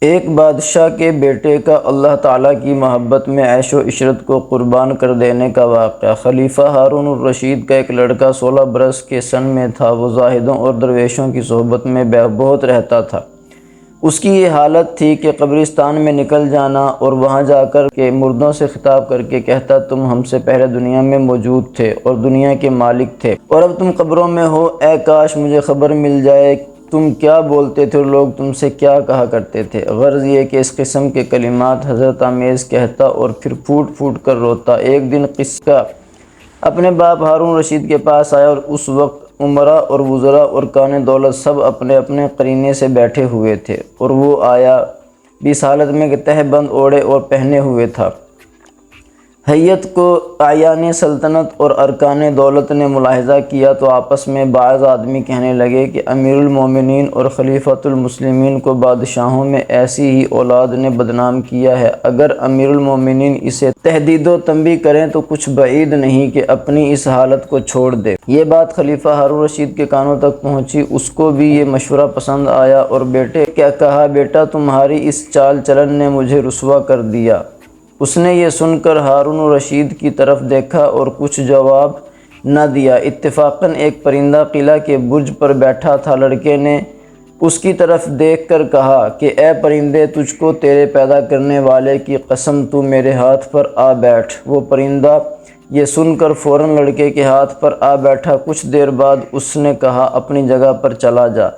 ایک بادشاہ کے بیٹے کا اللہ تعالیٰ کی محبت میں عیش و عشرت کو قربان کر دینے کا واقعہ۔ خلیفہ ہارون الرشید کا ایک لڑکا 16 برس کے سن میں تھا۔ وہ زاہدوں اور درویشوں کی صحبت میں بہت رہتا تھا۔ اس کی یہ حالت تھی کہ قبرستان میں نکل جانا اور وہاں جا کر کے مردوں سے خطاب کر کے کہتا، تم ہم سے پہلے دنیا میں موجود تھے اور دنیا کے مالک تھے، اور اب تم قبروں میں ہو۔ اے کاش مجھے خبر مل جائے تم کیا بولتے تھے اور لوگ تم سے کیا کہا کرتے تھے۔ غرض یہ کہ اس قسم کے کلمات حضرت آمیز کہتا اور پھر پھوٹ پھوٹ کر روتا۔ ایک دن قصہ اپنے باپ ہارون رشید کے پاس آیا، اور اس وقت امراء اور وزراء اور کان دولت سب اپنے اپنے قرینے سے بیٹھے ہوئے تھے، اور وہ آیا بھی اس حالت میں کہ تہ بند اوڑھے اور پہنے ہوئے تھا۔ ہیئت کو اعیان سلطنت اور ارکان دولت نے ملاحظہ کیا تو آپس میں بعض آدمی کہنے لگے کہ امیر المومنین اور خلیفۃ المسلمین کو بادشاہوں میں ایسی ہی اولاد نے بدنام کیا ہے۔ اگر امیر المومنین اسے تہدید و تنبیہ کریں تو کچھ بعید نہیں کہ اپنی اس حالت کو چھوڑ دے۔ یہ بات خلیفہ ہارون رشید کے کانوں تک پہنچی۔ اس کو بھی یہ مشورہ پسند آیا اور بیٹے کیا کہا، بیٹا تمہاری اس چال چلن نے مجھے رسوا کر دیا۔ اس نے یہ سن کر ہارون الرشید کی طرف دیکھا اور کچھ جواب نہ دیا۔ اتفاقاً ایک پرندہ قلعہ کے برج پر بیٹھا تھا۔ لڑکے نے اس کی طرف دیکھ کر کہا کہ اے پرندے، تجھ کو تیرے پیدا کرنے والے کی قسم تو میرے ہاتھ پر آ بیٹھ۔ وہ پرندہ یہ سن کر فوراً لڑکے کے ہاتھ پر آ بیٹھا۔ کچھ دیر بعد اس نے کہا اپنی جگہ پر چلا جا۔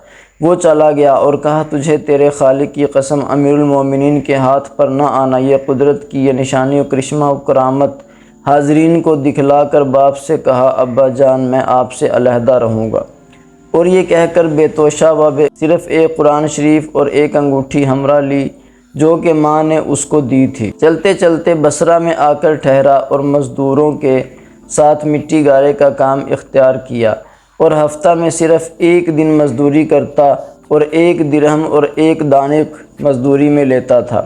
وہ چلا گیا اور کہا تجھے تیرے خالق کی قسم امیر المومنین کے ہاتھ پر نہ آنا، یہ قدرت کی یہ نشانی و کرشمہ و کرامت حاضرین کو دکھلا کر باپ سے کہا ابا جان میں آپ سے علیحدہ رہوں گا، اور یہ کہہ کر بے توشہ و بے صرف ایک قرآن شریف اور ایک انگوٹھی ہمراہ لی جو کہ ماں نے اس کو دی تھی۔ چلتے چلتے بصرہ میں آ کر ٹھہرا اور مزدوروں کے ساتھ مٹی گارے کا کام اختیار کیا، اور ہفتہ میں صرف ایک دن مزدوری کرتا اور 1 درہم اور 1 دانک مزدوری میں لیتا تھا۔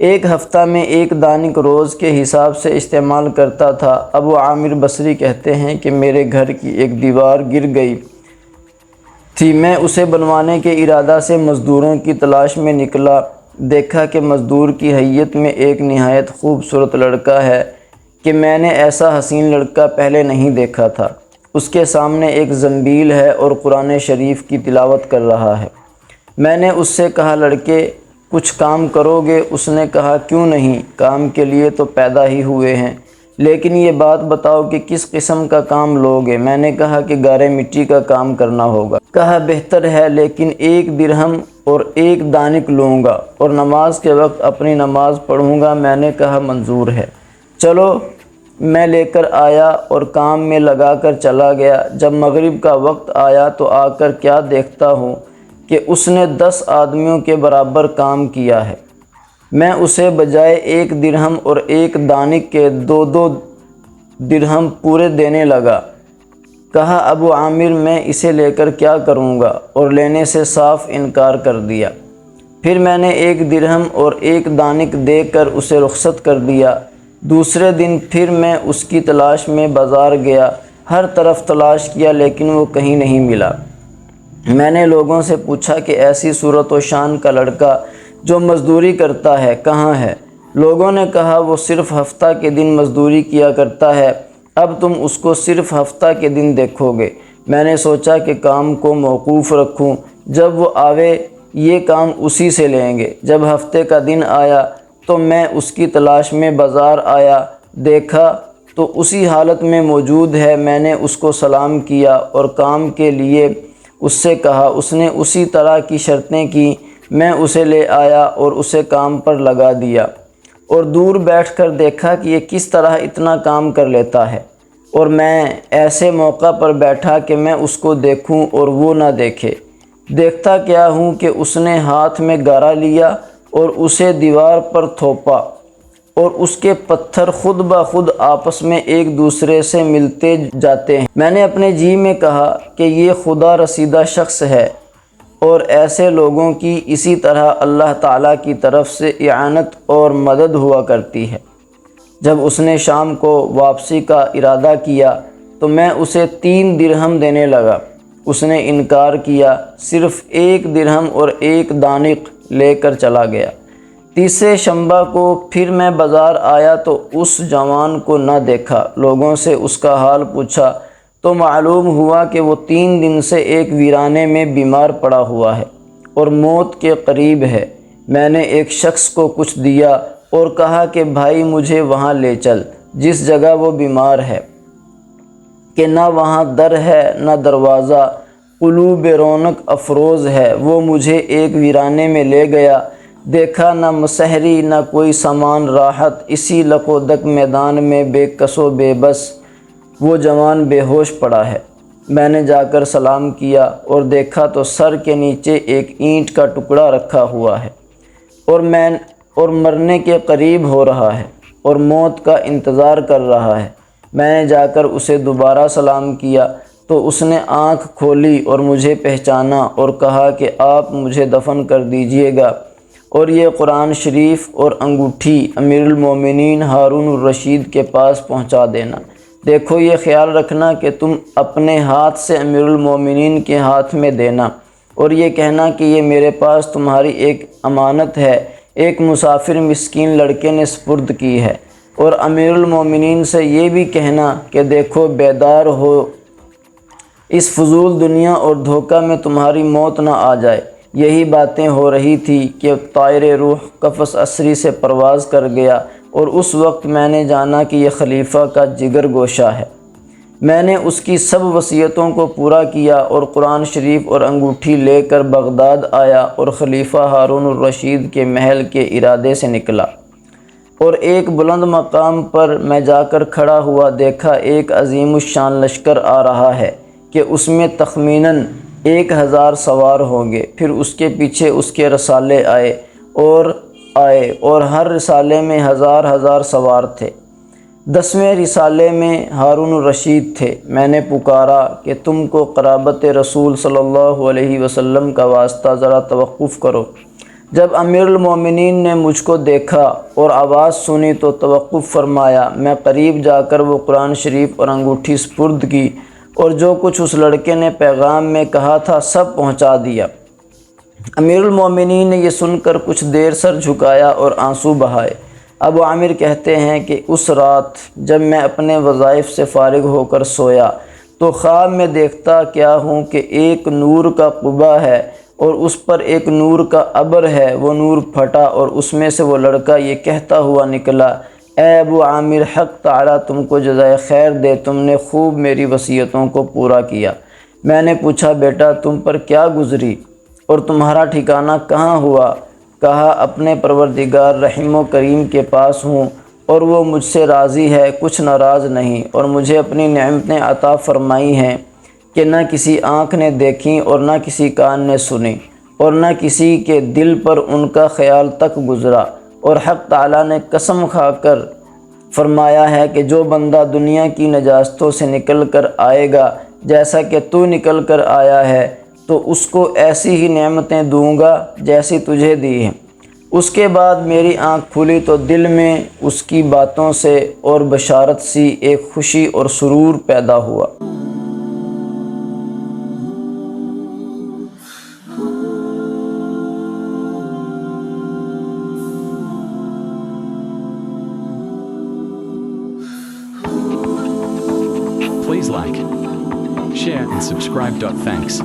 ایک ہفتہ میں 1 دانک روز کے حساب سے استعمال کرتا تھا۔ ابو عامر بصری کہتے ہیں کہ میرے گھر کی ایک دیوار گر گئی تھی، میں اسے بنوانے کے ارادہ سے مزدوروں کی تلاش میں نکلا۔ دیکھا کہ مزدور کی ہیئت میں ایک نہایت خوبصورت لڑکا ہے کہ میں نے ایسا حسین لڑکا پہلے نہیں دیکھا تھا۔ اس کے سامنے ایک زنبیل ہے اور قرآن شریف کی تلاوت کر رہا ہے۔ میں نے اس سے کہا لڑکے کچھ کام کرو گے؟ اس نے کہا کیوں نہیں، کام کے لیے تو پیدا ہی ہوئے ہیں، لیکن یہ بات بتاؤ کہ کس قسم کا کام لوگے؟ میں نے کہا کہ گارے مٹی کا کام کرنا ہوگا۔ کہا بہتر ہے، لیکن 1 درہم اور 1 دانک لوں گا اور نماز کے وقت اپنی نماز پڑھوں گا۔ میں نے کہا منظور ہے، چلو۔ میں لے کر آیا اور کام میں لگا کر چلا گیا۔ جب مغرب کا وقت آیا تو آ کر کیا دیکھتا ہوں کہ اس نے 10 آدمیوں کے برابر کام کیا ہے۔ میں اسے بجائے 1 درہم اور 1 دانک کے 2 درہم پورے دینے لگا۔ کہا ابو عامر میں اسے لے کر کیا کروں گا، اور لینے سے صاف انکار کر دیا۔ پھر میں نے 1 درہم اور 1 دانک دے کر اسے رخصت کر دیا۔ دوسرے دن پھر میں اس کی تلاش میں بازار گیا، ہر طرف تلاش کیا لیکن وہ کہیں نہیں ملا۔ میں نے لوگوں سے پوچھا کہ ایسی صورت و شان کا لڑکا جو مزدوری کرتا ہے کہاں ہے؟ لوگوں نے کہا وہ صرف ہفتہ کے دن مزدوری کیا کرتا ہے، اب تم اس کو صرف ہفتہ کے دن دیکھو گے۔ میں نے سوچا کہ کام کو موقوف رکھوں، جب وہ آوے یہ کام اسی سے لیں گے۔ جب ہفتے کا دن آیا تو میں اس کی تلاش میں بازار آیا، دیکھا تو اسی حالت میں موجود ہے۔ میں نے اس کو سلام کیا اور کام کے لیے اس سے کہا۔ اس نے اسی طرح کی شرطیں کی۔ میں اسے لے آیا اور اسے کام پر لگا دیا، اور دور بیٹھ کر دیکھا کہ یہ کس طرح اتنا کام کر لیتا ہے، اور میں ایسے موقع پر بیٹھا کہ میں اس کو دیکھوں اور وہ نہ دیکھے۔ دیکھتا کیا ہوں کہ اس نے ہاتھ میں گارا لیا اور اسے دیوار پر تھوپا، اور اس کے پتھر خود بخود آپس میں ایک دوسرے سے ملتے جاتے ہیں۔ میں نے اپنے جی میں کہا کہ یہ خدا رسیدہ شخص ہے، اور ایسے لوگوں کی اسی طرح اللہ تعالیٰ کی طرف سے اعانت اور مدد ہوا کرتی ہے۔ جب اس نے شام کو واپسی کا ارادہ کیا تو میں اسے 3 درہم دینے لگا۔ اس نے انکار کیا، صرف 1 درہم اور 1 دانک لے کر چلا گیا۔ تیسرے شنبہ کو پھر میں بازار آیا تو اس جوان کو نہ دیکھا۔ لوگوں سے اس کا حال پوچھا تو معلوم ہوا کہ وہ 3 دن سے ایک ویرانے میں بیمار پڑا ہوا ہے اور موت کے قریب ہے۔ میں نے ایک شخص کو کچھ دیا اور کہا کہ بھائی مجھے وہاں لے چل جس جگہ وہ بیمار ہے، کہ نہ وہاں در ہے نہ دروازہ، قلوب رونق افروز ہے۔ وہ مجھے ایک ویرانے میں لے گیا، دیکھا نہ مسحری نہ کوئی سامان راحت، اسی لق و دق میدان میں بے کس و بے بس وہ جوان بے ہوش پڑا ہے۔ میں نے جا کر سلام کیا اور دیکھا تو سر کے نیچے ایک اینٹ کا ٹکڑا رکھا ہوا ہے اور مرنے کے قریب ہو رہا ہے اور موت کا انتظار کر رہا ہے۔ میں نے جا کر اسے دوبارہ سلام کیا تو اس نے آنکھ کھولی اور مجھے پہچانا اور کہا کہ آپ مجھے دفن کر دیجئے گا اور یہ قرآن شریف اور انگوٹھی امیر المومنین ہارون الرشید کے پاس پہنچا دینا۔ دیکھو یہ خیال رکھنا کہ تم اپنے ہاتھ سے امیر المومنین کے ہاتھ میں دینا اور یہ کہنا کہ یہ میرے پاس تمہاری ایک امانت ہے، ایک مسافر مسکین لڑکے نے سپرد کی ہے۔ اور امیر المومنین سے یہ بھی کہنا کہ دیکھو بیدار ہو، اس فضول دنیا اور دھوکہ میں تمہاری موت نہ آ جائے۔ یہی باتیں ہو رہی تھی کہ طائر روح قفس عصری سے پرواز کر گیا اور اس وقت میں نے جانا کہ یہ خلیفہ کا جگر گوشہ ہے۔ میں نے اس کی سب وصیتوں کو پورا کیا اور قرآن شریف اور انگوٹھی لے کر بغداد آیا اور خلیفہ ہارون الرشید کے محل کے ارادے سے نکلا اور ایک بلند مقام پر میں جا کر کھڑا ہوا، دیکھا ایک عظیم الشان لشکر آ رہا ہے کہ اس میں تخمیناً 1000 سوار ہوں گے۔ پھر اس کے پیچھے اس کے رسالے آئے اور ہر رسالے میں 1000 سوار تھے۔ 10ویں رسالے میں ہارون الرشید تھے۔ میں نے پکارا کہ تم کو قرابت رسول صلی اللہ علیہ وسلم کا واسطہ ذرا توقف کرو۔ جب امیر المومنین نے مجھ کو دیکھا اور آواز سنی تو توقف فرمایا۔ میں قریب جا کر وہ قرآن شریف اور انگوٹھی سپرد کی اور جو کچھ اس لڑکے نے پیغام میں کہا تھا سب پہنچا دیا۔ امیر المومنین نے یہ سن کر کچھ دیر سر جھکایا اور آنسو بہائے۔ ابو عامر کہتے ہیں کہ اس رات جب میں اپنے وظائف سے فارغ ہو کر سویا تو خواب میں دیکھتا کیا ہوں کہ ایک نور کا قبہ ہے اور اس پر ایک نور کا ابر ہے۔ وہ نور پھٹا اور اس میں سے وہ لڑکا یہ کہتا ہوا نکلا، اے ابو عامر، حق تعالیٰ تم کو جزائے خیر دے، تم نے خوب میری وصیتوں کو پورا کیا۔ میں نے پوچھا بیٹا تم پر کیا گزری اور تمہارا ٹھکانہ کہاں ہوا؟ کہا اپنے پروردگار رحیم و کریم کے پاس ہوں اور وہ مجھ سے راضی ہے، کچھ ناراض نہیں، اور مجھے اپنی نعمتیں عطا فرمائی ہیں کہ نہ کسی آنکھ نے دیکھیں اور نہ کسی کان نے سنی اور نہ کسی کے دل پر ان کا خیال تک گزرا۔ اور حق تعالیٰ نے قسم کھا کر فرمایا ہے کہ جو بندہ دنیا کی نجاستوں سے نکل کر آئے گا جیسا کہ تو نکل کر آیا ہے تو اس کو ایسی ہی نعمتیں دوں گا جیسی تجھے دی ہیں۔ اس کے بعد میری آنکھ کھلی تو دل میں اس کی باتوں سے اور بشارت سی ایک خوشی اور سرور پیدا ہوا۔ Please like, share and subscribe. Thanks.